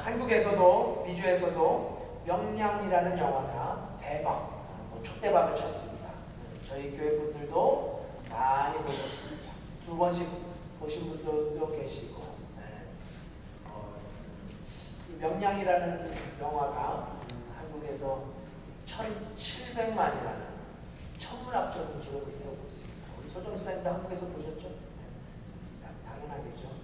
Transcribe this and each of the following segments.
한국에서도 미주에서도 명량이라는 영화가 대박, 초대박을 쳤습니다. 저희 교회 분들도 많이 보셨습니다. 2번씩 보신 분들도 계시고, 이 명량이라는 영화가 한국에서 1700만이라는 천문학적인 기록을 세우고 있습니다. 우리 소정 목사님도 한국에서 보셨죠? 당연하겠죠.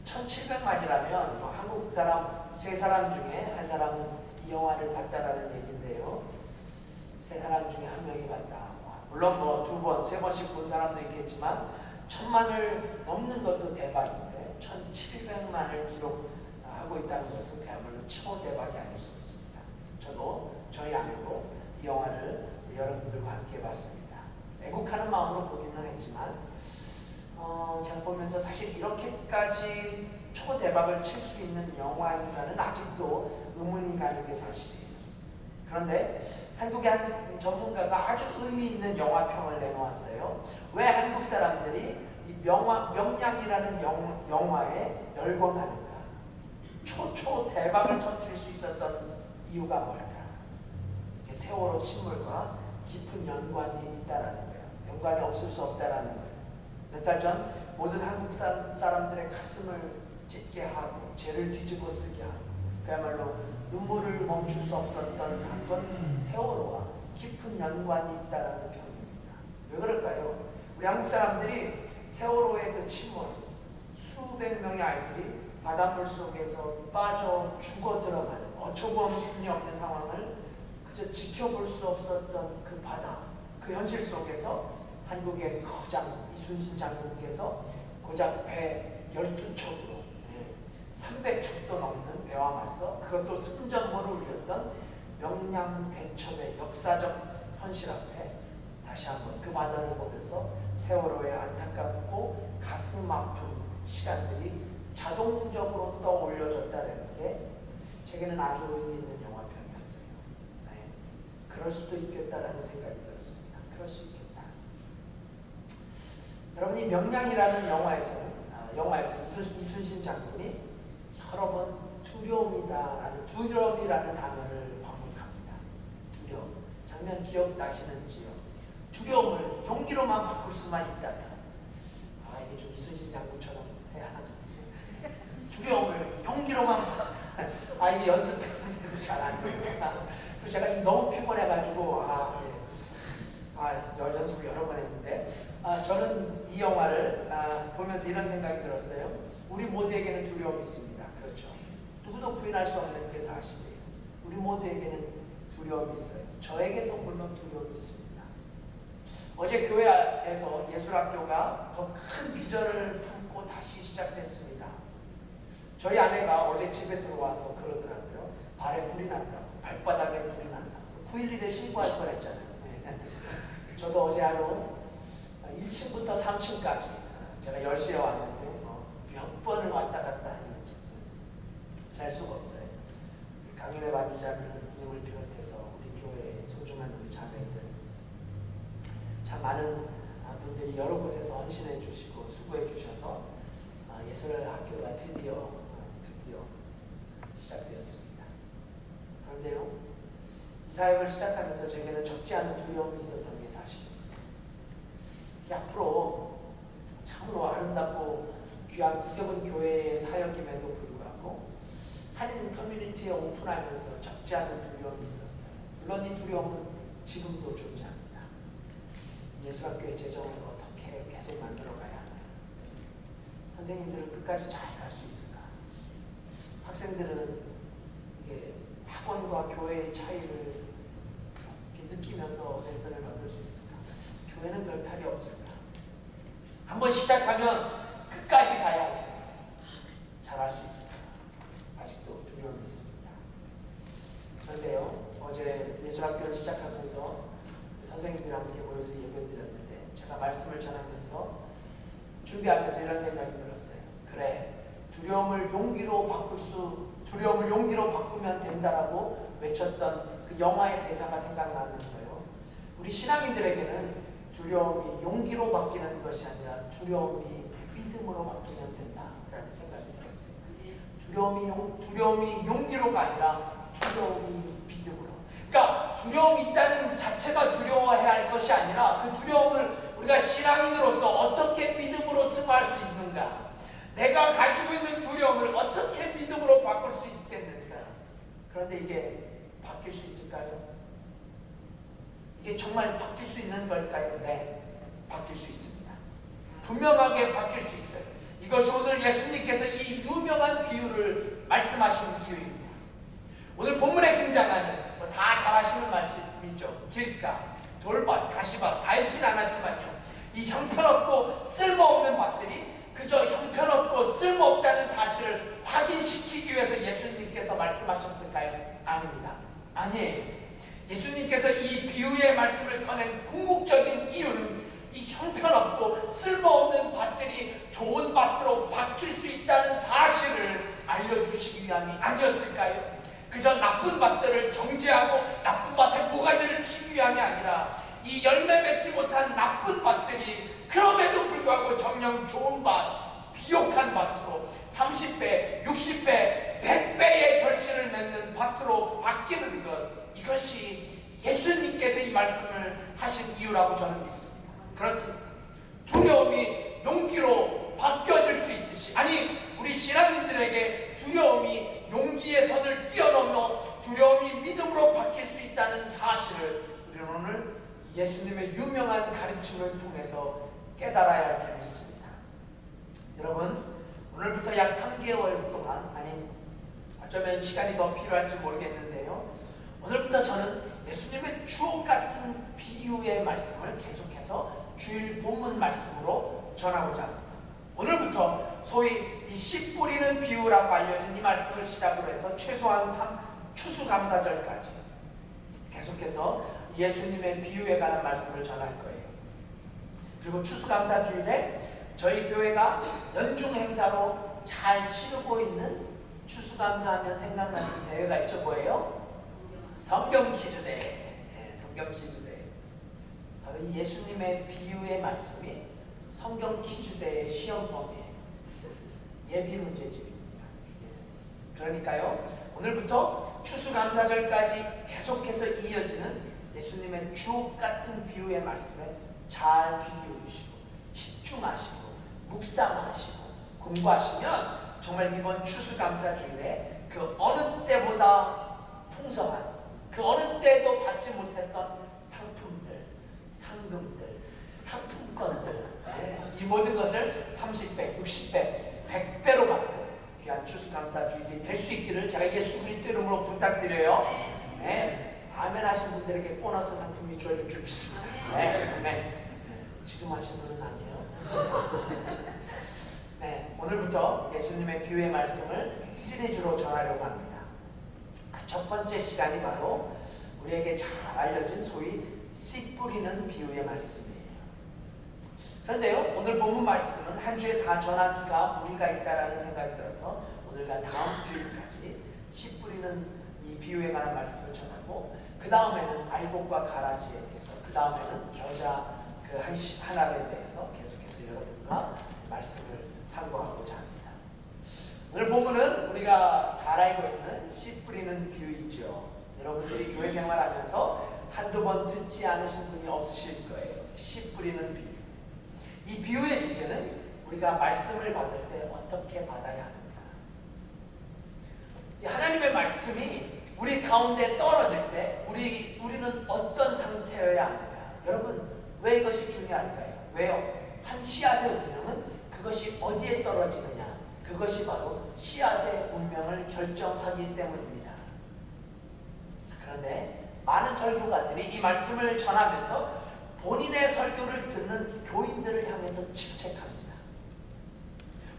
1700만이라면 한국 사람 3사람 중에 한 사람은 이 영화를 봤다라는 얘기인데요. 3사람 중에 1명이 봤다. 물론 2번, 3번씩 본 사람도 있겠지만 1000만을 넘는 것도 대박인데 1700만을 기록하고 있다는 것은 그야말로 초대박이 아닐 수 없습니다. 저도 저희 아내도 이 영화를 여러분들과 함께 봤습니다. 애국하는 마음으로 보기는 했지만 제가 보면서 사실 이렇게까지 초대박을 칠 수 있는 영화인가는 아직도 의문이 가는 게 사실이에요. 그런데 한국의 한 전문가가 아주 의미 있는 영화평을 내놓았어요. 왜 한국 사람들이 이 명량이라는 영화에 열광하는가? 초 대박을 터뜨릴 수 있었던 이유가 뭘까? 이게 세월호 침몰과 깊은 연관이 있다라는 거예요. 연관이 없을 수 없다라는 거예요. 몇 달 전 모든 한국 사람들의 가슴을 찢게 하고 죄를 뒤집어 쓰게 하고 그야말로 눈물을 멈출 수 없었던 사건 세월호와 깊은 연관이 있다라는 평입니다. 왜 그럴까요? 우리 한국 사람들이 세월호의 그 침몰, 수백 명의 아이들이 바닷물 속에서 빠져 죽어 들어가는 어처구니 없는 상황을 그저 지켜볼 수 없었던 그 바다, 그 현실 속에서 한국의 거장 이순신 장군께서 고작 배 12척으로 300척도 넘는 배와 맞서 그것도 승전보를 울렸던 명량대첩의 역사적 현실 앞에 다시 한번 그 바다를 보면서 세월호의 안타깝고 가슴 아픈 시간들이 자동적으로 떠올려졌다는 게 제게는 아주 의미 있는 영화평이었어요. 네. 그럴 수도 있겠다라는 생각이 들었습니다. 그럴 수 있겠다. 여러분, 이 명량이라는 영화에서는 이순신 장군이 여러 번 두려움이라는 단어를 반복합니다. 두려움. 장면 기억나시는지요? 두려움을 용기로만 바꿀 수만 있다면, 이게 좀 이순신 장군처럼 해야 하나? 두려움을 용기로만 이게 연습했는데도 잘 안 돼요. 그래서 제가 좀 너무 피곤해가지고 연습을 여러 번 했는데 저는 이 영화를 보면서 이런 생각이 들었어요. 우리 모두에게는 두려움이 있습니다. 그렇죠. 누구도 부인할 수 없는 게 사실이에요. 우리 모두에게는 두려움이 있어요. 저에게도 물론 두려움이 있습니다. 어제 교회에서 예술학교가 더 큰 비전을 품고 다시 시작됐습니다. 저희 아내가 어제 집에 들어와서 그러더라고요. 발에 불이 난다고, 발바닥에 불이 난다고. 911에 신고할 뻔했잖아요. 저도 어제 하루 1층부터 3층까지 제가 10시에 왔는데 몇 번을 왔다 갔다 했는지 살 수가 없어요. 강연의 반주자님을 비롯해서 우리 교회의 소중한 우리 자매들 참 많은 분들이 여러 곳에서 헌신해 주시고 수고해 주셔서 예술학교가 드디어 시작되었습니다. 그런데요, 이 사역을 시작하면서 제게는 적지 않은 두려움이 있었던 게 사실입니다. 앞으로 참으로 아름답고 귀한 구세군 교회의 사역임에도 불구하고 한인 커뮤니티에 오픈하면서 적지 않은 두려움이 있었어요. 물론 이 두려움은 지금도 존재합니다. 예술학교의 재정을 어떻게 계속 만들어가야 하나요? 선생님들은 끝까지 잘 갈 수 있을까? 학생들은 이게 학원과 교회의 차이를 느끼면서 레슨을 받을 수 있을까? 교회는 별 탈이 없을까? 한번 시작하면 끝까지 가야 할 텐데 잘할 수 있을까? 아직도 두려움이 있습니다. 그런데요, 어제 예술학교를 시작하면서 선생님들이 함께 모여서 예배드렸는데 제가 말씀을 전하면서 준비하면서 이런 생각이 들었어요. 그래, 두려움을 용기로 바꾸면 된다라고 외쳤던 그 영화의 대사가 생각나면서요. 우리 신앙인들에게는 두려움이 용기로 바뀌는 것이 아니라 두려움이 믿음으로 바뀌면 된다라는 생각이 들었어요. 두려움이 용기로가 아니라 두려움이 믿음으로. 그러니까 두려움이 있다는 자체가 두려워해야 할 것이 아니라 그 두려움을 우리가 신앙인으로서 어떻게 믿음으로 승화할 수 있는가, 내가 가지고 있는 두려움을 어떻게 믿음으로 바꿀 수 있겠는가. 그런데 이게 바뀔 수 있을까요? 이게 정말 바뀔 수 있는 걸까요? 네, 바뀔 수 있습니다. 분명하게 바뀔 수 있어요. 이것이 오늘 예수님께서 이 유명한 비유를 말씀하신 이유입니다. 오늘 본문에 등장하는 다 잘 아시는 말씀이죠. 길가, 돌밭, 가시밭 다 읽진 않았지만요, 이 형편없고 쓸모없는 밭들이 그저 형편없고 쓸모없다는 사실을 확인시키기 위해서 예수님께서 말씀하셨을까요? 아닙니다. 아니에요. 예수님께서 이 비유의 말씀을 꺼낸 궁극적인 이유는 이 형편없고 쓸모없는 밭들이 좋은 밭으로 바뀔 수 있다는 사실을 알려주시기 위함이 아니었을까요? 그저 나쁜 밭들을 정죄하고 나쁜 밭에 모가지를 치기 위함이 아니라 이 열매 맺지 못한 나쁜 밭들이 그럼에도 불구하고 정녕 좋은 밭, 비옥한 밭으로 30배, 60배, 100배의 결실을 맺는 밭으로 바뀌는 것, 이것이 예수님께서 이 말씀을 하신 이유라고 저는 믿습니다. 그렇습니다. 두려움이 용기로 바뀌어질 수 있듯이, 아니 우리 신앙인들에게 두려움이 용기의 선을 뛰어넘어 두려움이 믿음으로 바뀔 수 있다는 사실을 우리는 오늘 예수님의 유명한 가르침을 통해서 깨달아야 할 줄 믿습니다. 여러분, 오늘부터 약 3개월 동안, 아니 어쩌면 시간이 더 필요할지 모르겠는데요, 오늘부터 저는 예수님의 주옥 같은 비유의 말씀을 계속해서 주일 본문 말씀으로 전하고자 합니다. 오늘부터 소위 이 씨 뿌리는 비유라고 알려진 이 말씀을 시작으로 해서 최소한 추수감사절까지 계속해서 예수님의 비유에 관한 말씀을 전할 거예요. 그리고 추수감사주일에 저희 교회가 연중 행사로 잘 치르고 있는, 추수감사하면 생각나는 대회가 있죠. 뭐예요? 성경 퀴즈대회. 네, 성경 퀴즈대회. 바로 이 예수님의 비유의 말씀이 성경 퀴즈대회 시험범위예요. 예비 문제집입니다. 그러니까요, 오늘부터 추수감사절까지 계속해서 이어지는 예수님의 주옥 같은 비유의 말씀에 잘 귀 기울이시고 집중하시고 묵상하시고 공부하시면 정말 이번 추수감사주일에 그 어느 때보다 풍성한, 그 어느 때도 받지 못했던 상품들, 상금들, 상품권들, 이 모든 것을 30배, 60배, 100배로 받는 귀한 추수감사주일이 될 수 있기를 제가 예수 그리스도 이름으로 부탁드려요. 네. 아멘 하신 분들에게 보너스 상품이 주어질 줄 믿습니다. 네. 아멘. 지금 하신 분은 아니에요. 네. 오늘부터 예수님의 비유의 말씀을 시리즈로 전하려고 합니다. 그 첫 번째 시간이 바로 우리에게 잘 알려진 소위 씨 뿌리는 비유의 말씀이에요. 그런데요, 오늘 본문 말씀은 한 주에 다 전하기가 무리가 있다라는 생각이 들어서 오늘과 다음 주일까지 씨 뿌리는 이 비유에 관한 말씀을 전하고, 그 다음에는 알곡과 가라지에 대해서, 그 다음에는 겨자 그 하나에 대해서 계속해서 여러분과 말씀을 상고하고자 합니다. 오늘 본문은 우리가 잘 알고 있는 씨 뿌리는 비유이죠. 여러분들이 교회 생활하면서 한두 번 듣지 않으신 분이 없으실 거예요. 씨 뿌리는 비유. 이 비유의 주제는 우리가 말씀을 받을 때 어떻게 받아야 하는가. 하나님의 말씀이 우리 가운데 떨어질 때 우리는 어떤 상태여야 하는가. 여러분, 왜 이것이 중요할까요? 왜요? 한 씨앗의 운명은 그것이 어디에 떨어지느냐, 그것이 바로 씨앗의 운명을 결정하기 때문입니다. 그런데 많은 설교가들이 이 말씀을 전하면서 본인의 설교를 듣는 교인들을 향해서 질책합니다.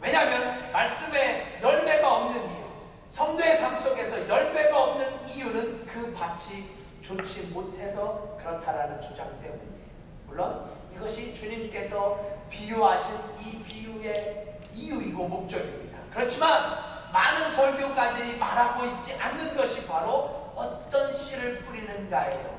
왜냐하면 말씀에 열매가 없는 이유, 성도의 삶 속에서 열매가 없는 이유는 그 밭이 좋지 못해서 그렇다라는 주장 때문이에요. 물론 이것이 주님께서 비유하신 이 비유의 이유이고 목적입니다. 그렇지만 많은 설교가들이 말하고 있지 않는 것이 바로 어떤 씨를 뿌리는가예요.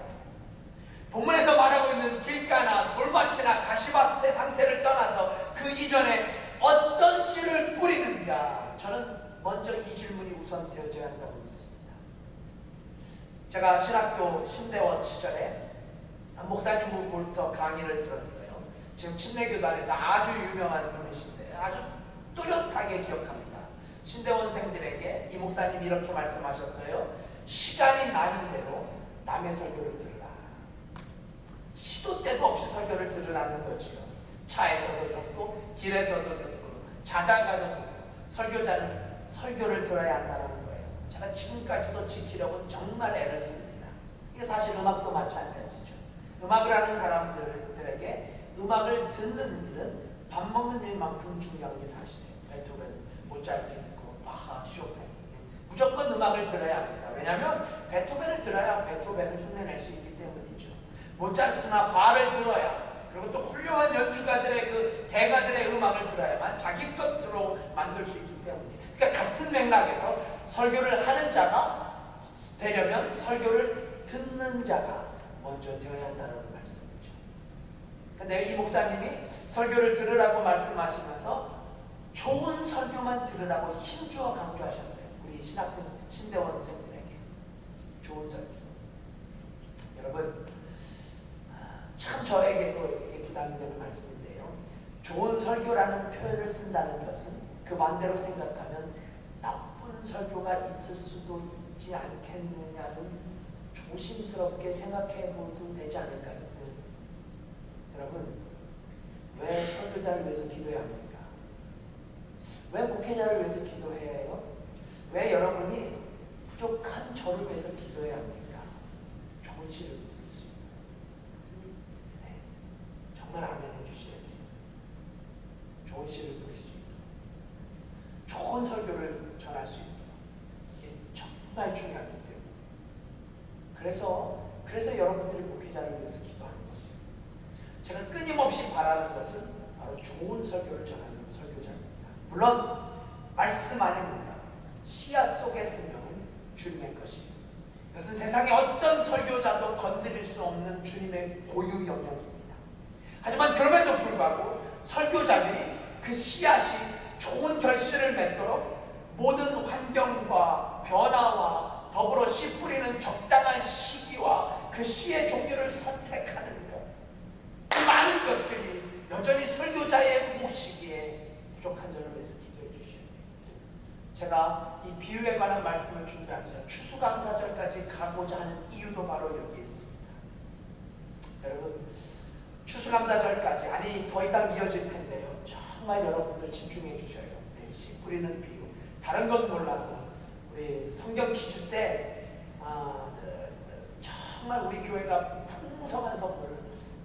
본문에서 말하고 있는 길가나 돌밭이나 가시밭의 상태를 떠나서 그 이전에 어떤 씨를 뿌리는가, 저는 먼저 이 질문이 우선 되어져야 한다고 믿습니다. 제가 신학교 신대원 시절에 한 목사님으로부터 강의를 들었어요. 지금 침례교단에서 아주 유명한 분이신데 아주 뚜렷하게 기억합니다. 신대원생들에게 이 목사님이 이렇게 말씀하셨어요. 시간이 나는 대로 남의 설교를 들으라. 시도 때도 없이 설교를 들으라는 거지요. 차에서도 듣고 길에서도 듣고 자다가도 듣고 설교자는 설교를 들어야 한다는 거예요. 제가 지금까지도 지키려고 정말 애를 씁니다. 이게 사실 음악도 마찬가지죠. 음악을 하는 사람들에게 음악을 듣는 일은 밥 먹는 일만큼 중요한 게 사실이에요. 베토벤, 모차르트 있고 바하, 쇼팽 무조건 음악을 들어야 합니다. 왜냐하면 베토벤을 들어야 베토벤을 흉내낼 수 있기 때문이죠. 모차르트나 바를 들어야 그리고 또 훌륭한 연주가들의 그 대가들의 음악을 들어야만 자기 것으로 만들 수 있기 때문이에요. 그러니까 같은 맥락에서 설교를 하는 자가 되려면 설교를 듣는 자가 먼저 되어야 한다는 말씀이죠. 근데 이 목사님이 설교를 들으라고 말씀하시면서 좋은 설교만 들으라고 힘주어 강조하셨어요. 우리 신학생, 신대원생들에게 좋은 설교. 여러분 참 저에게도 이렇게 부담이 되는 말씀인데요. 좋은 설교라는 표현을 쓴다는 것은 그 반대로 생각하면 나쁜 설교가 있을 수도 있지 않겠느냐를 조심스럽게 생각해 봐도 되지 않을까요? 여러분 왜 설교자를 위해서 기도해야 합니까? 왜 목회자를 위해서 기도해야 해요? 왜 여러분이 부족한 저를 위해서 기도해야 합니까? 좋은 시를 부릴 수 있도록. 네, 정말 아멘 해주셔야 돼요. 좋은 시를 부릴 수 있도록, 좋은 설교를 전할 수 있도록. 이게 정말 중요하기 때문에. 그래서 여러분들이 목회자를 위해서 기도하는 거예요. 제가 끊임없이 바라는 것은 바로 좋은 설교를 전하는 설교자입니다. 물론 말씀 안에는 씨앗 속의 생명은 주님의 것이에요. 이것은 세상의 어떤 설교자도 건드릴 수 없는 주님의 고유 영역입니다. 하지만 그럼에도 불구하고 설교자들이 그 씨앗이 좋은 결실을 맺도록 모든 환경과 변화와 더불어 씨 뿌리는 적당한 시기와 그 씨의 종류를 선택하는 것, 그 많은 것들이 여전히 설교자의 몫이기에 부족한 점을 위해서 기도해 주셔야 돼요. 제가 이 비유에 관한 말씀을 준비하면서 추수감사절까지 가고자 하는 이유도 바로 여기에 있습니다. 여러분 추수감사절까지 아니 더 이상 이어질 텐데요. 정말 여러분들 집중해 주셔요. 네, 씨 뿌리는 비유. 다른 건 몰라도 우리 성경 기주 때 정말 우리 교회가 풍성한 선물을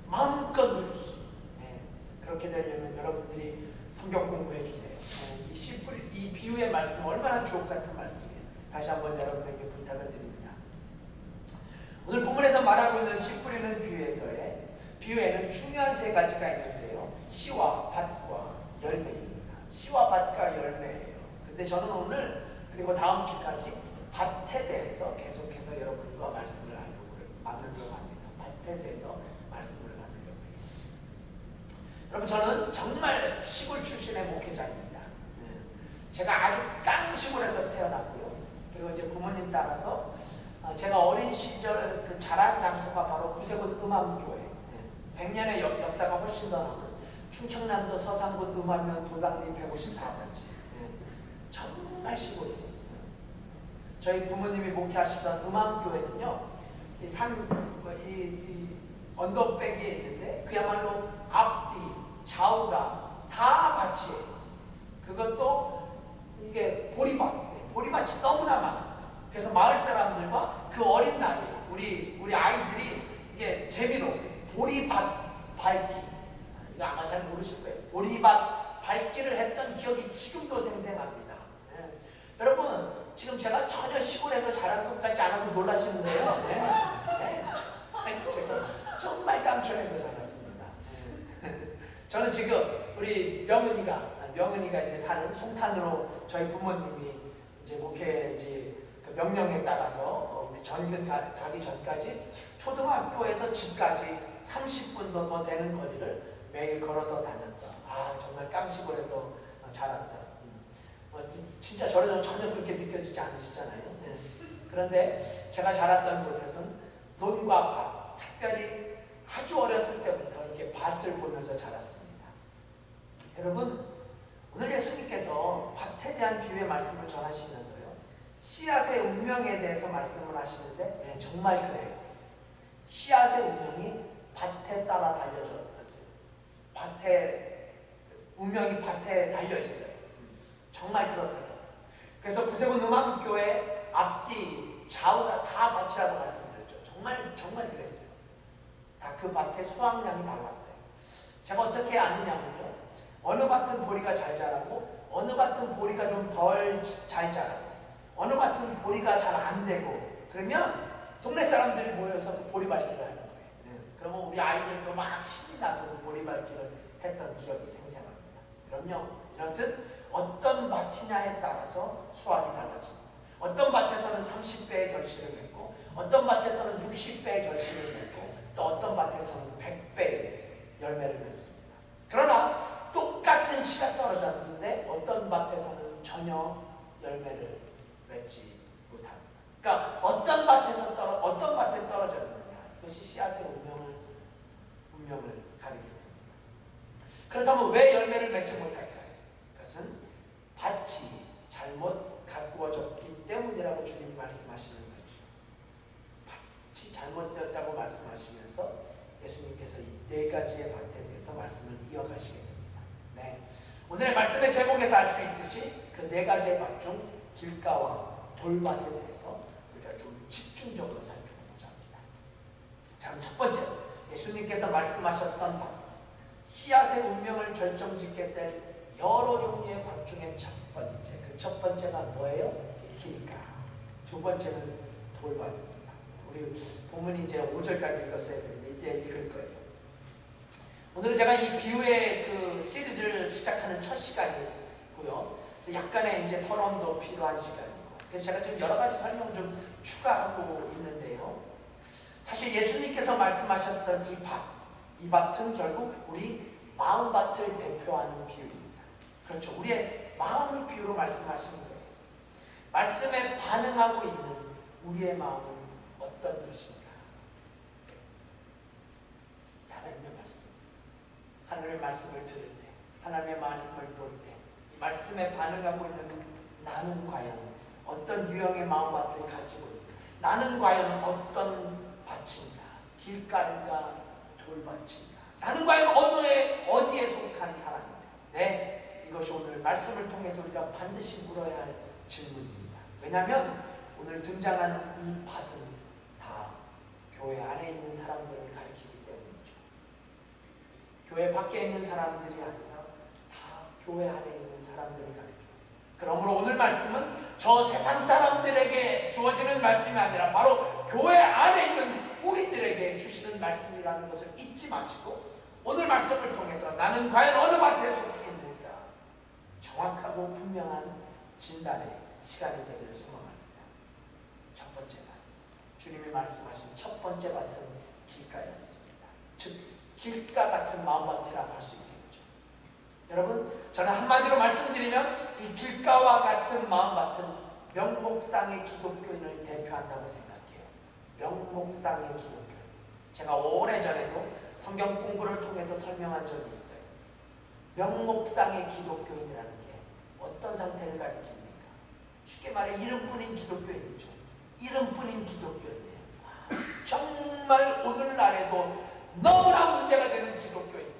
마음껏 누릴 수 있는, 네, 그렇게 되려면 여러분들이 성경 공부해 주세요. 네, 이 비유의 말씀 얼마나 주옥 같은 말씀이에요. 다시 한번 여러분에게 부탁을 드립니다. 오늘 본문에서 말하고 있는 씨 뿌리는 비유에는 중요한 세 가지가 있는데요. 씨와 밭과 열매입니다. 씨와 밭과 열매예요. 근데 저는 오늘 그리고 다음 주까지 밭에 대해서 계속해서 여러분과 말씀을 나누려고 합니다. 밭에 대해서 말씀을 나누려고 해요. 여러분 저는 정말 시골 출신의 목회자입니다. 제가 아주 깡시골에서 태어났고요. 그리고 이제 부모님 따라서 제가 어린 시절 그 자란 장소가 바로 구세군 음암교회, 100년의 역사가 훨씬 더 남은 충청남도 서산군 음암면 도당리 154번지, 정말 시골이에요. 저희 부모님이 목회하시던 음암교회는요, 이 언덕배기에 있는데 그야말로 앞뒤 좌우가 다 밭이에요. 그것도 이게 보리밭이 너무나 많았어요. 그래서 마을 사람들과 그 어린 나이에 우리 아이들이 이게 재미로 보리밭 밟기, 이거 아마 잘 모르실 거예요. 보리밭 밟기를 했던 기억이 지금도 생생합니다. 여러분 지금 제가 전혀 시골에서 자란 것 같지 않아서 놀라시는데요. 제가 정말 깡촌에서 자랐습니다. 저는 지금 우리 명은이가 이제 사는 송탄으로 저희 부모님이 이제 목회지 그 명령에 따라서 우리 전근 가기 전까지 초등학교에서 집까지 30분도 더 되는 거리를 매일 걸어서 다녔다. 정말 깡시골에서 자랐다. 진짜 저는 전혀 그렇게 느껴지지 않으시잖아요. 네. 그런데 제가 자랐던 곳에서는 논과 밭, 특별히 아주 어렸을 때부터 이렇게 밭을 보면서 자랐습니다. 여러분, 오늘 예수님께서 밭에 대한 비유의 말씀을 전하시면서요, 씨앗의 운명에 대해서 말씀을 하시는데, 네, 정말 그래요. 씨앗의 운명이 밭에 따라 운명이 밭에 달려 있어요. 정말 그렇더라고요. 그래서 구세군 음암교회 앞뒤 좌우가 다 밭이라고 말씀드렸죠. 정말 그랬어요. 다 그 밭의 수확량이 달랐어요. 제가 어떻게 아느냐면요, 어느 밭은 보리가 잘 자라고 어느 밭은 보리가 좀 덜 잘 자라고 어느 밭은 보리가 잘 안 되고, 그러면 동네 사람들이 모여서 그 보리 밟기를 하는 거예요. 그러면 우리 아이들도 막 신이 나서 그 보리 밟기를 했던 기억이 생생합니다. 그럼요, 이렇듯 어떤 밭이냐에 따라서 수확이 달라집니다. 어떤 밭에서는 30배의 결실을 맺고 어떤 밭에서는 60배의 결실을 맺고 또 어떤 밭에서는 100배의 열매를 맺습니다. 그러나 똑같은 씨가 떨어졌는데 어떤 밭에서는 전혀 열매를 맺지 못합니다. 그러니까 어떤 밭에 떨어졌느냐, 이것이 씨앗의 운명을 가리게 됩니다. 그렇다면 왜 열매를 맺지 못할까요? 그것은 밭이 잘못 가꾸어졌기 때문이라고 주님이 말씀하시는 거죠. 밭이 잘못되었다고 말씀하시면서 예수님께서 이 네 가지의 밭에 대해서 말씀을 이어가시게 됩니다. 네. 오늘의 말씀의 제목에서 알 수 있듯이 그 네 가지의 밭 중 길가와 돌밭에 대해서 우리가 좀 집중적으로 살펴보자 합니다. 자, 그럼 첫 번째, 예수님께서 말씀하셨던 밭, 씨앗의 운명을 결정짓게 될 여러 종류의 밭 중에 첫 번째, 그 첫 번째가 뭐예요? 길가. 두 번째는 돌밭입니다. 우리 본문이 이제 5절까지 읽었어야 되는데 이때 읽을 거예요. 오늘은 제가 이 비유의 그 시리즈를 시작하는 첫 시간이고요. 약간의 이제 서론도 필요한 시간이고, 그래서 제가 지금 여러 가지 설명을 좀 추가하고 있는데요. 사실 예수님께서 말씀하셨던 이 밭은 결국 우리 마음밭을 대표하는 비유입니다. 그렇죠. 우리의 마음을 비유로 말씀하시는 거예요. 말씀에 반응하고 있는 우리의 마음은 어떤 것인가? 하나님의 말씀. 하나님의 말씀을 들을 때, 하나님의 말씀을 볼 때, 이 말씀에 반응하고 있는 나는 과연 어떤 유형의 마음밭을 가지고 있는가? 나는 과연 어떤 밭인가? 길가인가? 돌밭인가? 나는 과연 어디에 속한 사람인가? 네, 이것이 오늘 말씀을 통해서 우리가 반드시 물어야 할 질문입니다. 왜냐하면 오늘 등장하는 이 밭은 다 교회 안에 있는 사람들을 가리키기 때문이죠. 교회 밖에 있는 사람들이 아니라 다 교회 안에 있는 사람들을 가리켜요. 그러므로 오늘 말씀은 저 세상 사람들에게 주어지는 말씀이 아니라 바로 교회 안에 있는 우리들에게 주시는 말씀이라는 것을 잊지 마시고, 오늘 말씀을 통해서 나는 과연 어느 밭에 속해 있는가 정확하고 분명한 진단의 시간이 되기를 소망합니다. 첫 번째 밭, 주님이 말씀하신 첫 번째 밭은 길가였습니다. 즉 길가 같은 마음밭이라고 할 수 있겠죠. 여러분, 저는 한마디로 말씀드리면 이 길가와 같은 마음밭은 명목상의 기독교인을 대표한다고 생각해요. 명목상의 기독교인. 제가 오래전에도 성경 공부를 통해서 설명한 적이 있어요. 명목상의 기독교인이라는 게 어떤 상태를 가리킵니까? 쉽게 말해 이름뿐인 기독교인이죠. 이름뿐인 기독교인이에요. 정말 오늘날에도 너무나 문제가 되는 기독교인이에요.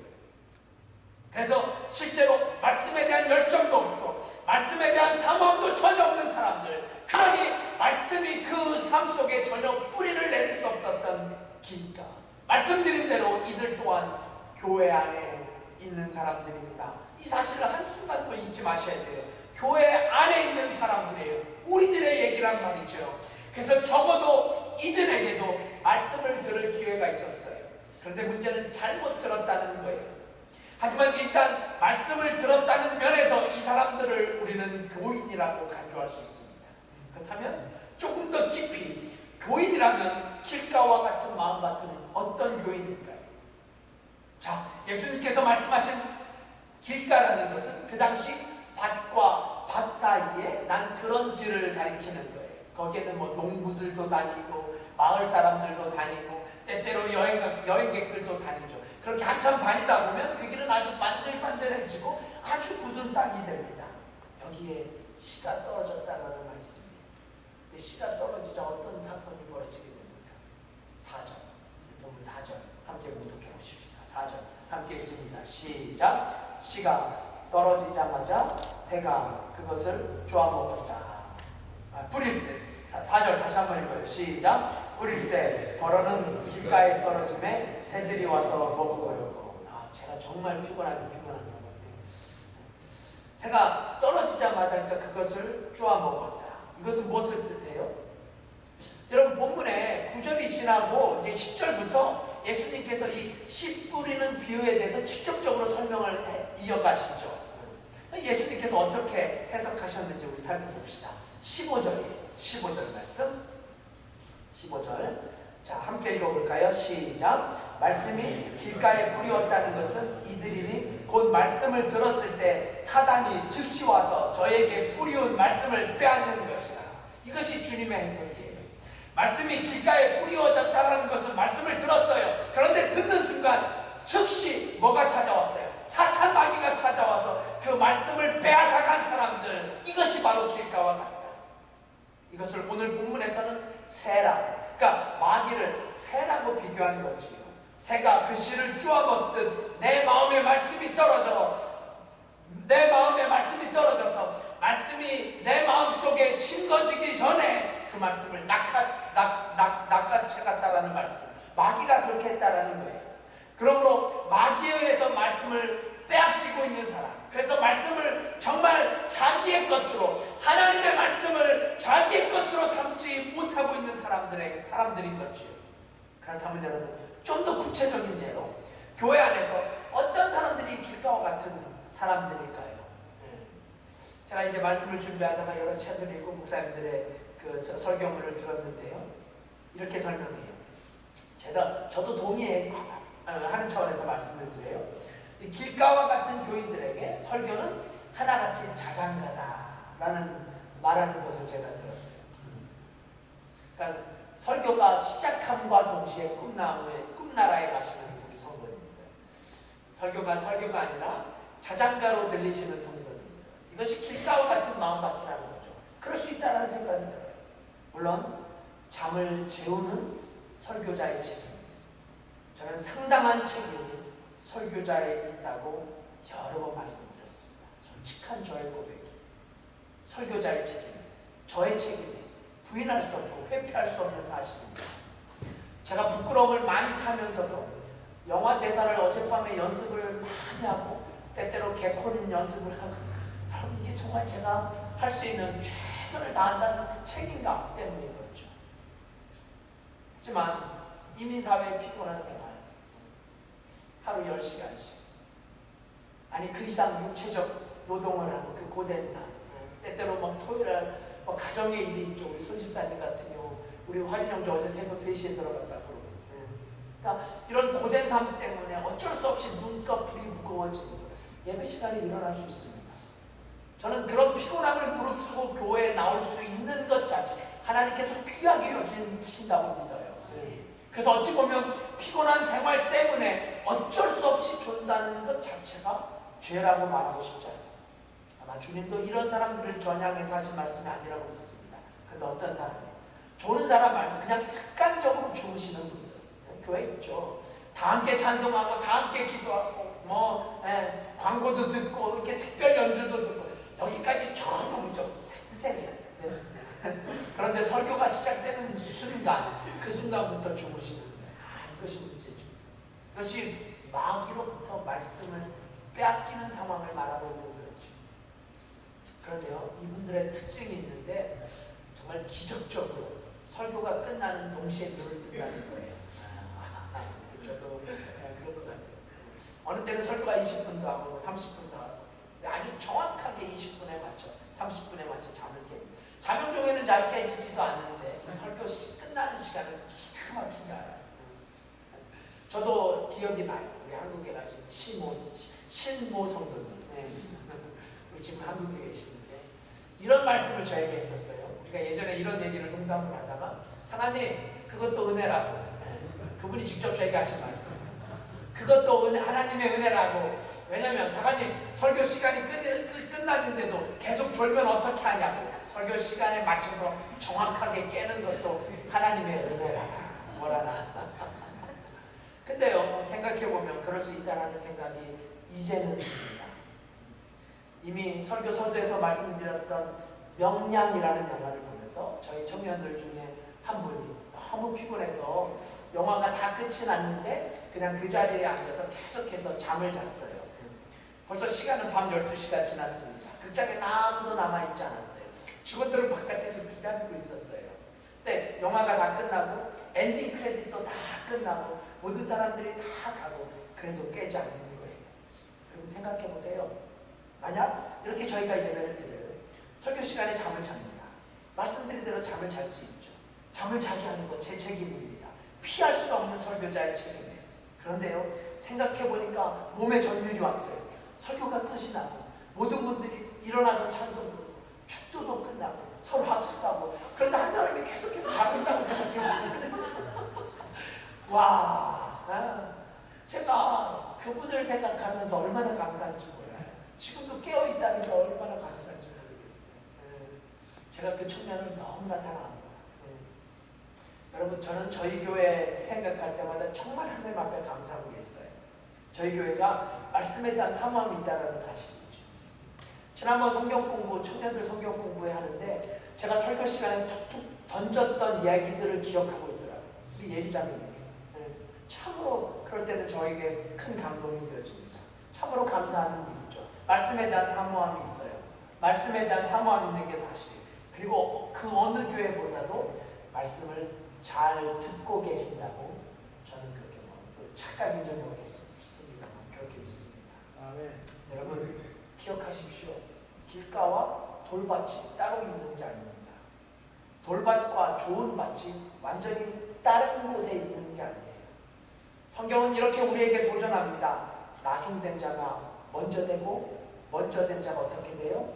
그래서 실제로 말씀에 대한 열정도 없고 말씀에 대한 사모함도 전혀 없는 사람들, 그러니 말씀이 그 삶 속에 전혀 뿌리를 내릴 수 없었던 길가. 말씀드린 대로 이들 또한 교회 안에 있는 사람들입니다. 이 사실을 한순간도 잊지 마셔야 돼요. 교회 안에 있는 사람들이에요. 우리들의 얘기란 말이죠. 그래서 적어도 이들에게도 말씀을 들을 기회가 있었어요. 그런데 문제는 잘못 들었다는 거예요. 하지만 일단 말씀을 들었다는 면에서 이 사람들을 우리는 교인이라고 간주할 수 있습니다. 그렇다면 조금 더 깊이, 교인이라면 길가와 같은 마음밭은 어떤 교인일까요? 자, 예수님께서 말씀하신 길가라는 것은 그 당시 밭과 밭 사이에 난 그런 길을 가리키는 거예요. 거기에는 뭐 농부들도 다니고 마을 사람들도 다니고 때때로 여행객들도 다니죠. 그렇게 한참 다니다 보면 그 길은 아주 반들반들해지고 아주 굳은 땅이 됩니다. 여기에 씨가 떨어졌다는 말씀이에요. 근데 씨가 떨어지자 어떤 사건이 벌어지게 됩니까? 4절, 보면 4절 함께 묵독해 보십시다. 4절 함께 있습니다. 시작. 씨가 떨어지자마자 새가 그것을 쪼아먹었다. 뿌릴새 4절 다시 한번 읽어요. 시작. 뿌릴새 더러는 길가에 떨어짐에 새들이 와서 먹어버렸고. 제가 정말 피곤합니다. 새가 떨어지자마자 그러니까 그것을 쪼아먹었다. 이것은 무엇을 뜻해요? 여러분 본문에 9절이 지나고 이제 10절부터 예수님께서 이 씨 뿌리는 비유에 대해서 직접적으로 설명을 이어가시죠. 예수님께서 어떻게 해석하셨는지 우리 살펴봅시다. 15절 말씀. 15절. 자, 함께 읽어볼까요? 시작. 말씀이 길가에 뿌리었다는 것은 이들이니 곧 말씀을 들었을 때 사단이 즉시 와서 저에게 뿌리운 말씀을 빼앗는 것이다. 이것이 주님의 해석이에요. 말씀이 길가에 뿌리어졌다는 것은 말씀을 들었어요. 그런데 듣는 순간 즉시 뭐가 찾아왔어요? 사탄 마귀가 찾아와서 그 말씀을 빼앗아간 사람들. 이것이 바로 길가와 같다. 이것을 오늘 본문에서는 새라고, 그러니까 마귀를 새라고 비교한 거지요. 새가 그 씨를 쪼아먹듯 내 마음에 말씀이 떨어져서 말씀이 내 마음속에 심겨지기 전에 그 말씀을 낚아채갔다라는 말씀. 마귀가 그렇게 했다라는 거예요. 그러므로 마귀에 의해서 말씀을 빼앗기고 있는 사람, 그래서 말씀을 정말 자기의 것으로, 하나님의 말씀을 자기의 것으로 삼지 못하고 있는 사람들인 거죠. 그렇다면 여러분, 좀 더 구체적인 예로 교회 안에서 어떤 사람들이 길가와 같은 사람들일까요? 제가 이제 말씀을 준비하다가 여러 책을 읽고 목사님들의 그 설교문을 들었는데요, 이렇게 설명해요. 저도 동의하는 차원에서 말씀을 드려요. 이 길가와 같은 교인들에게 설교는 하나같이 자장가다라는 말하는 것을 제가 들었어요. 그러니까 설교가 시작함과 동시에 꿈나라에 가시는 우리 성도입니다. 설교가 아니라 자장가로 들리시는 성도입니다. 이것이 길가와 같은 마음밭이라는 거죠. 그럴 수 있다는 생각이 들어요. 물론 잠을 재우는 설교자의 책임, 저는 상당한 책임이 설교자에 있다고 여러 번 말씀드렸습니다. 솔직한 저의 고백이 설교자의 책임, 저의 책임이 부인할 수 없고 회피할 수 없는 사실입니다. 제가 부끄러움을 많이 타면서도 영화 대사를 어젯밤에 연습을 많이 하고 때때로 개콘 연습을 하고, 여러분 이게 정말 제가 할 수 있는 최선을 다한다는 책임감 때문인 거죠. 하지만 이민사회의 피곤한 생활, 하루 10시간씩, 아니 그 이상 육체적 노동을 하는 그 고된 삶, 때때로 막 토요일날 가정의 일이 있죠. 우리 손집사님 같은 경우, 우리 화진영조 어제 새벽 3시에 들어갔다고. 그러니까 이런 고된 삶 때문에 어쩔 수 없이 눈꺼풀이 무거워지고 예배 시간에 일어날 수 있습니다. 저는 그런 피곤함을 무릅쓰고 교회에 나올 수 있는 것 자체 하나님께서 귀하게 여기신다고 믿어요. 그래서 어찌 보면 피곤한 생활 때문에 어쩔 수 없이 존다는 것 자체가 죄라고 말하고 싶지 않아요. 아마 주님도 이런 사람들을 겨냥해서 하신 말씀이 아니라고 믿습니다. 그런데 어떤 사람이에요? 조는 사람 말고 그냥 습관적으로 주무시는 분들 교회 있죠. 다 함께 찬송하고 다 함께 기도하고 광고도 듣고 이렇게 특별 연주도 듣고 여기까지 전혀 문제 없어. 생생해요. 그런데 설교가 시작되는 순간, 그 순간부터 주무시는 거예요. 이것이 문제죠. 이것이 마귀로부터 말씀을 빼앗기는 상황을 말하고 있는 거죠. 그런데요, 이분들의 특징이 있는데 정말 기적적으로 설교가 끝나는 동시에 눈을 뜬다는 거예요. 저도 그런 것 같아요. 어느 때는 설교가 20분도 하고 30분도 하고, 아주 정확하게 20분에 맞춰 30분에 맞춰 잠을 깹니다. 자명종에는 잘 깨지지도 않는데 설교 끝나는 시간은 기가 막히게 알아요. 저도 기억이 나요. 우리 한국에 가신 신모 성도님, 우리 지금 한국에 계시는데 이런 말씀을 저에게 했었어요. 우리가 예전에 이런 얘기를 농담으로 하다가 사관님 그것도 은혜라고. 그분이 직접 저에게 하신 말씀. 그것도 하나님의 은혜라고. 왜냐면 사관님 설교 시간이 끝났는데도 계속 졸면 어떻게 하냐고. 설교 시간에 맞춰서 정확하게 깨는 것도 하나님의 은혜라고. 뭐라나. 근데요, 생각해보면 그럴 수 있다는 생각이 이제는 듭니다. 이미 설교 서두에서 말씀드렸던 명량이라는 영화를 보면서 저희 청년들 중에 한 분이 너무 피곤해서 영화가 다 끝이 났는데 그냥 그 자리에 앉아서 계속해서 잠을 잤어요. 벌써 시간은 밤 12시가 지났습니다. 극장에 아무도 남아있지 않았어요. 직원들은 바깥에서 기다리고 있었어요. 근데 영화가 다 끝나고 엔딩 크레딧도 다 끝나고 모든 사람들이 다 가고 그래도 깨지 않는 거예요. 여러분 생각해보세요. 만약 이렇게 저희가 예배를 드려요. 설교 시간에 잠을 잡니다. 말씀드린 대로 잠을 잘 수 있죠. 잠을 자게 하는 건 제 책임입니다. 피할 수 없는 설교자의 책임이에요. 그런데요, 생각해보니까 몸에 전율이 왔어요. 설교가 끝이 나고 모든 분들이 일어나서 찬송 부르고 축도도 끝나고 서로 학수도 하고 그런데 한 사람이 계속해서 자고 있다고 생각해보세요. 와, 제가 그분을 생각하면서 얼마나 감사한지 몰라요. 지금도 깨어있다는 게 얼마나 감사한지 모르겠어요. 제가 그 청년을 너무나 사랑합니다. 여러분, 저는 저희 교회 생각할 때마다 정말 하나님 앞에 감사한 게 있어요. 저희 교회가 말씀에 대한 사모함이 있다는 사실이죠. 지난번 성경 공부, 청년들 성경 공부회 하는데 제가 설교 시간에 툭툭 던졌던 이야기들을 기억하고 있더라고요. 우리 예리자매님께서. 참으로 그럴 때는 저에게 큰 감동이 되어집니다. 참으로 감사하는 일이죠. 말씀에 대한 사모함이 있어요. 말씀에 대한 사모함이 있는 게 사실이에요. 그리고 그 어느 교회보다도 말씀을 잘 듣고 계신다고 저는 그렇게 착각인 줄 모르겠습니다만 그렇게 믿습니다. 아멘. 여러분 기억하십시오. 길가와 돌밭이 따로 있는 게 아닙니다. 돌밭과 좋은 밭이 완전히 다른 곳에 있는 게 아니에요. 성경은 이렇게 우리에게 도전합니다. 나중된 자가 먼저 되고 먼저 된 자가 어떻게 돼요?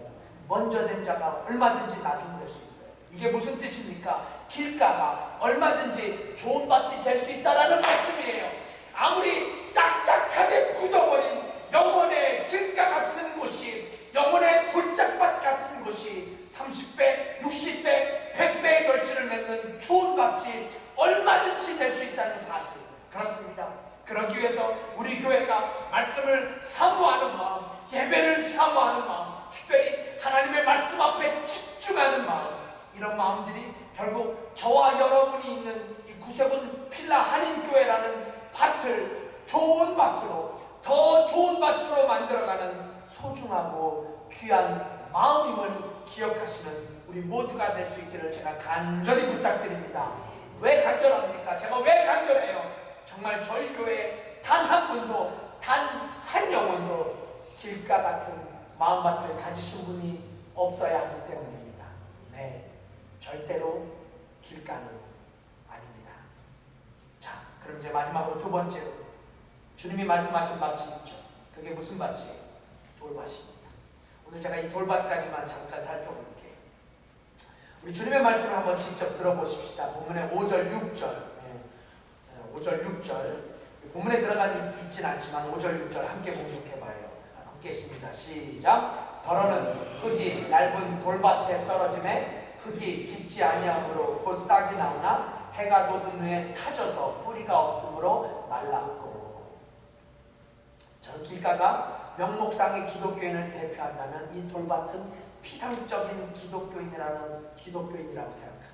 먼저 된 자가 얼마든지 나중될 수 있어요. 이게 무슨 뜻입니까? 길가가 얼마든지 좋은 밭이 될 수 있다는 말씀이에요. 아무리 딱딱하게 굳어버린 영혼의 길가 같은 곳이, 영혼의 돌짝밭 같은 곳이 30배, 60배, 100배의 결실을 맺는 좋은 밭이 얼마든지 될 수 있다는 사실. 그렇습니다. 그러기 위해서 우리 교회가 말씀을 사모하는 마음, 예배를 사모하는 마음, 특별히 하나님의 말씀 앞에 집중하는 마음, 이런 마음들이 결국 저와 여러분이 있는 이 구세군 필라 한인교회라는 밭을 좋은 밭으로, 더 좋은 밭으로 만들어가는 소중하고 귀한 마음임을 기억하시는 우리 모두가 될 수 있기를 제가 간절히 부탁드립니다. 왜 간절합니까? 제가 왜 간절해요? 정말 저희 교회에 단 한 분도, 단 한 영혼도 길가 같은 마음밭을 가지신 분이 없어야 하기 때문입니다. 네, 절대로 길가는 아닙니다. 자, 그럼 이제 마지막으로 두 번째로 주님이 말씀하신 밭이 있죠. 그게 무슨 밭이에요? 돌밭입니다. 오늘 제가 이 돌밭까지만 잠깐 살펴볼게요. 우리 주님의 말씀을 한번 직접 들어보십시다. 본문의 5절, 6절. 5절, 6절. 본문에 들어가 있진 않지만 5절, 6절 함께 공독해봐요. 함께 있습니다. 시작. 더러는 흙이 얇은 돌밭에 떨어짐에 흙이 깊지 아니하므로 곧 싹이 나오나 해가 돋은 후에 타져서 뿌리가 없으므로 말랐고. 저는 길가가 명목상의 기독교인을 대표한다면 이 돌밭은 피상적인 기독교인이라고 생각합니다.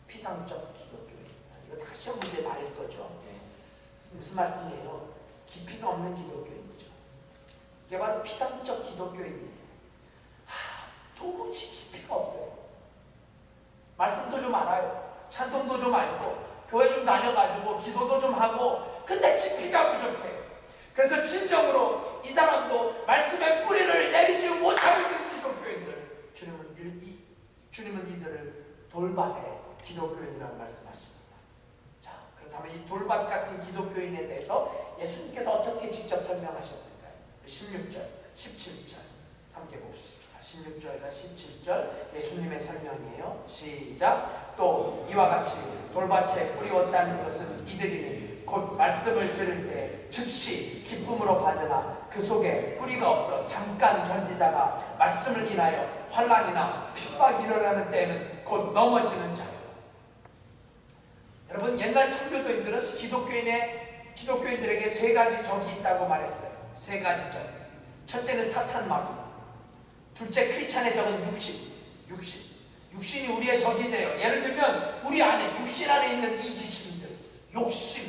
피상적 기독교인. 이거 다 시험 문제 나올 거죠. 무슨 말씀이에요? 깊이가 없는 기독교인이죠. 이게 바로 피상적 기독교인이에요. 도무지 깊이가 없어요. 말씀도 좀 알아요. 찬송도 좀 알고 교회 좀 다녀가지고 기도도 좀 하고, 근데 깊이가 부족해요. 그래서 진정으로 이 사람도 말씀의 뿌리를 내리지 못하고 있는 기독교인들, 주님은 이들을 돌밭의 기독교인이라고 말씀하십니다. 자, 그렇다면 이 돌밭 같은 기독교인에 대해서 예수님께서 어떻게 직접 설명하셨을까요? 16절, 17절 함께 봅시다. 16절과 17절 예수님의 설명이에요. 시작. 또 이와 같이 돌밭에 뿌리 없다는 것은 이들이니 곧 말씀을 들을 때 즉시 기쁨으로 받으나 그 속에 뿌리가 없어 잠깐 견디다가 말씀을 인하여 환난이나 핍박이 일어나는 때에는 곧 넘어지는 자요. 여러분, 옛날 청교도인들은 기독교인들에게 세 가지 적이 있다고 말했어요. 세 가지 적. 첫째는 사탄 마귀, 둘째 크리스찬의 적은 육신이 우리의 적이 돼요. 예를 들면 우리 안에, 육신 안에 있는 이기심들, 욕심,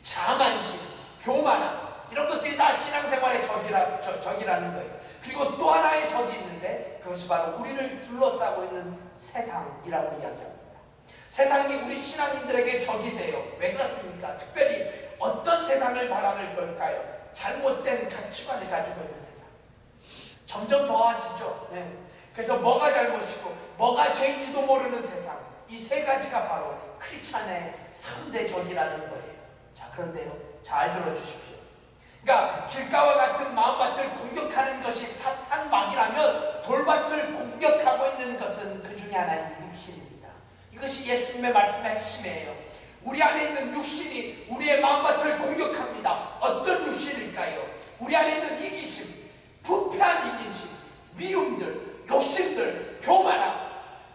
자만심, 교만함, 이런 것들이 다 신앙생활의 적이라는 거예요. 그리고 또 하나의 적이 있는데 그것이 바로 우리를 둘러싸고 있는 세상이라고 이야기합니다. 세상이 우리 신앙인들에게 적이 돼요. 왜 그렇습니까? 특별히 어떤 세상을 바라볼 걸까요? 잘못된 가치관을 가지고 있는 세상. 점점 더해지죠. 네. 그래서 뭐가 잘못이고 뭐가 죄인지도 모르는 세상. 이 세 가지가 바로 크리스찬의 3대 적이라는 거예요. 자, 그런데요, 잘 들어주십시오. 그러니까 길가와 같은 마음밭을 공격하는 것이 사탄 마귀라면 돌밭을 공격하고 있는 것은 그 중에 하나인 육신입니다. 이것이 예수님의 말씀의 핵심이에요. 우리 안에 있는 육신이 우리의 마음밭을 공격합니다. 어떤 육신일까요? 우리 안에 있는 이기심, 부패한 이기심, 미움들, 욕심들, 교만함,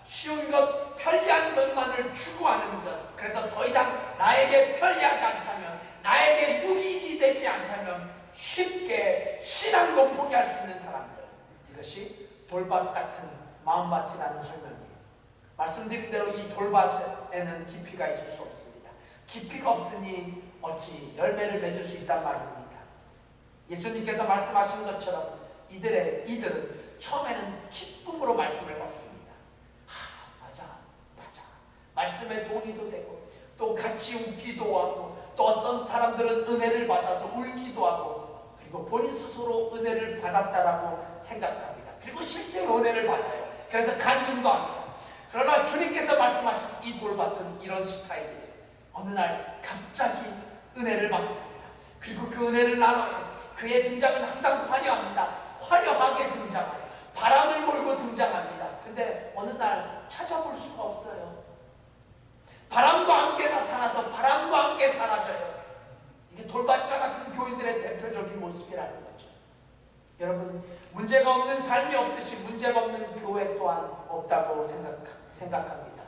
쉬운 것, 편리한 것만을 추구하는 것. 그래서 더 이상 나에게 편리하지 않다면, 나에게 유익이 되지 않다면 쉽게 신앙도 포기할 수 있는 사람들. 이것이 돌밭 같은 마음밭이라는 설명이에요. 말씀드린 대로 이 돌밭에는 깊이가 있을 수 없습니다. 깊이가 없으니 어찌 열매를 맺을 수 있단 말입니다. 예수님께서 말씀하신 것처럼 이들은 처음에는 기쁨으로 말씀을 받습니다. 맞아. 말씀에 동의도 되고 또 같이 웃기도 하고 또 어떤 사람들은 은혜를 받아서 울기도 하고 그리고 본인 스스로 은혜를 받았다라고 생각합니다. 그리고 실제로 은혜를 받아요. 그래서 간증도 합니다. 그러나 주님께서 말씀하신 이 돌밭은 이런 스타일이에요. 어느 날 갑자기 은혜를 받습니다. 그리고 그 은혜를 나눠요. 그의 등장은 항상 화려합니다. 화려하게 등장해요. 바람을 몰고 등장합니다. 근데 어느 날 찾아볼 수가 없어요. 바람과 함께 나타나서 바람과 함께 사라져요. 이게 돌밭과 같은 교인들의 대표적인 모습이라는 거죠. 여러분, 문제가 없는 삶이 없듯이 문제가 없는 교회 또한 없다고 생각합니다.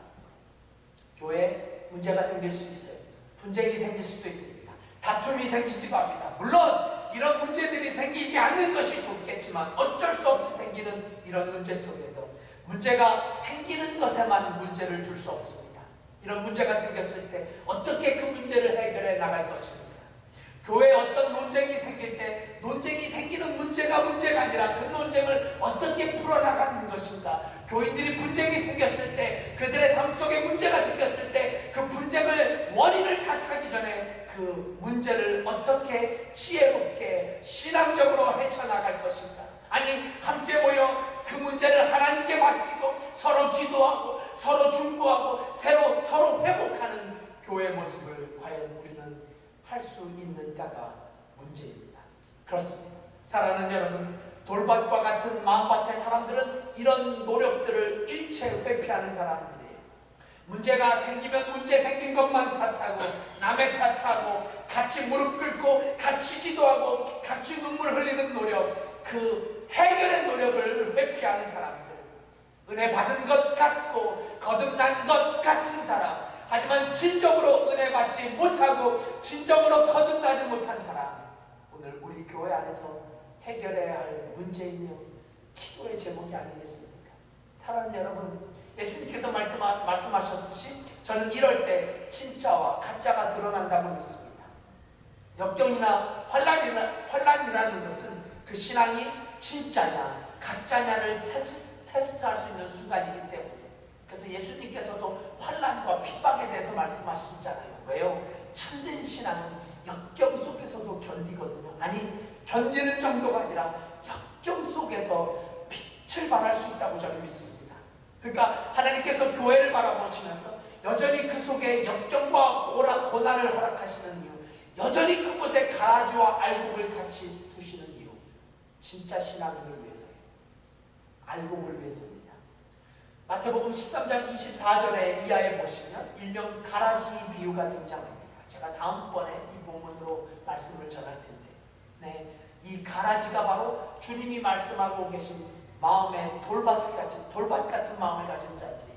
교회에 문제가 생길 수 있어요. 분쟁이 생길 수도 있습니다. 다툼이 생기기도 합니다. 물론 이런 문제들이 생기지 않는 것이 좋겠지만 어쩔 수 없이 생기는 이런 문제 속에서 문제가 생기는 것에만 문제를 둘 수 없습니다. 이런 문제가 생겼을 때 어떻게 그 문제를 해결해 나갈 것입니까? 교회에 어떤 논쟁이 생길 때 논쟁이 생기는 문제가 아니라 그 논쟁을 어떻게 풀어나가는 것인가? 교인들이 분쟁이 생겼을 때, 그들의 삶 속에 문제가 생겼을 때 그 분쟁을 원인을 탓하기 전에 그 문제를 어떻게 지혜롭게 신앙적으로 헤쳐나갈 것인가? 아니, 함께 모여 그 문제를 하나님께 맡기고 서로 기도하고 서로 중보하고 서로 회복하는 교회의 모습을 과연 우리는 할 수 있는가가 문제입니다. 그렇습니다. 사랑하는 여러분, 돌밭과 같은 마음밭의 사람들은 이런 노력들을 일체 회피하는 사람들이에요. 문제가 생기면 문제 생긴 것만 탓하고 남의 탓하고 같이 무릎 꿇고 같이 기도하고 같이 눈물 흘리는 노력, 그 해결의 노력을 회피하는 사람들, 은혜 받은 것 같고 거듭난 것 같은 사람, 하지만 진정으로 은혜 받지 못하고 진정으로 거듭나지 못한 사람, 오늘 우리 교회 안에서 해결해야 할 문제이며 기도의 제목이 아니겠습니까? 사랑하는 여러분, 예수님께서 말씀하셨듯이 저는 이럴 때 진짜와 가짜가 드러난다고 믿습니다. 역경이나 환란이라는 것은 그 신앙이 진짜냐 가짜냐를 테스트할 수 있는 순간이기 때문에, 그래서 예수님께서도 환난과 핍박에 대해서 말씀하시잖아요. 왜요? 참된 신앙은 역경 속에서도 견디거든요. 아니, 견디는 정도가 아니라 역경 속에서 빛을 발할 수 있다고 저는 믿습니다. 그러니까 하나님께서 교회를 바라보시면서 여전히 그 속에 역경과 고난을 허락하시는 이유, 여전히 그곳에 가라지와 알곡을 같이 두시는 이유, 진짜 신앙인을 위해서예요. 알고 보기 위해서입니다. 마태복음 13장 24절에 이하에 보시면 일명 가라지 비유가 등장합니다. 제가 다음번에 이 본문으로 말씀을 전할 텐데, 네, 이 가라지가 바로 주님이 말씀하고 계신 마음에 돌밭 같은 마음을 가진 자들이에요.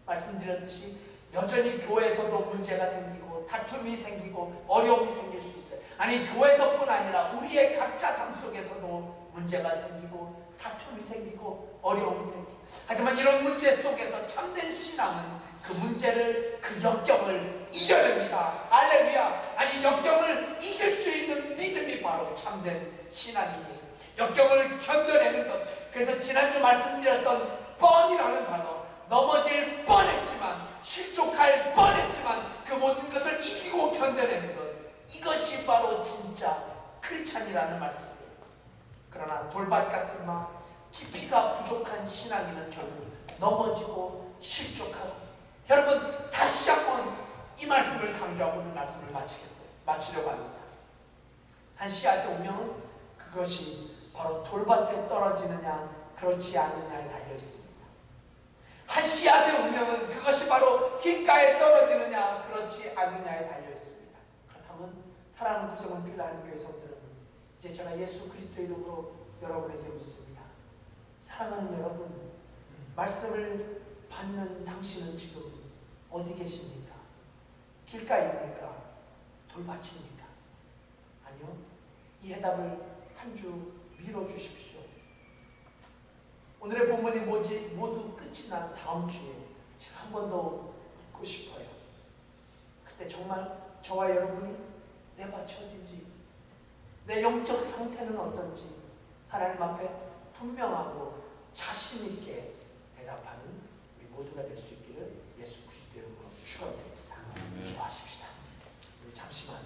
말씀드렸듯이 여전히 교회에서도 문제가 생기고 다툼이 생기고 어려움이 생길 수 있어요. 아니, 교회에서뿐 아니라 우리의 각자 삶 속에서도 문제가 생기고 다툼이 생기고 어려움이 생기고, 하지만 이런 문제 속에서 참된 신앙은 그 문제를, 그 역경을 이겨냅니다. 할렐루야. 아니, 역경을 이길 수 있는 믿음이 바로 참된 신앙이니 역경을 견뎌내는 것. 그래서 지난주 말씀드렸던 뻔이라는 단어, 넘어질 뻔했지만, 실족할 뻔했지만 그 모든 것을 이기고 견뎌내는 것, 이것이 바로 진짜 크리스찬이라는 말씀이에요. 그러나 돌밭 같은 마음, 깊이가 부족한 신앙인은 결국 넘어지고 실족하고. 여러분, 다시 한번 이 말씀을 강조하고 있는 말씀을 마치려고 합니다. 한 씨앗의 운명은 그것이 바로 돌밭에 떨어지느냐 그렇지 않느냐에 달려 있습니다. 한 씨앗의 운명은 그것이 바로 길가에 떨어지느냐 그렇지 않느냐에 달려 있습니다. 그렇다면 사랑하는 구성원 필라하는 교회 성도는, 이제 제가 예수 그리스도 이름으로 여러분에게 묻습니다. 사랑하는 여러분, 말씀을 받는 당신은 지금 어디 계십니까? 길가입니까? 돌밭입니까? 아니요. 이 해답을 한 주 미뤄주십시오. 오늘의 본문이 모두 끝이 난 다음 주에 제가 한 번 더 묻고 싶어요. 그때 정말 저와 여러분이 내 밭이 어딘지, 내 영적 상태는 어떤지 하나님 앞에 분명하고 자신 있게 대답하는 우리 모두가 될 수 있기를 예수 그리스도의 이름으로 축원드립니다. 기도하십시다. 우리 잠시만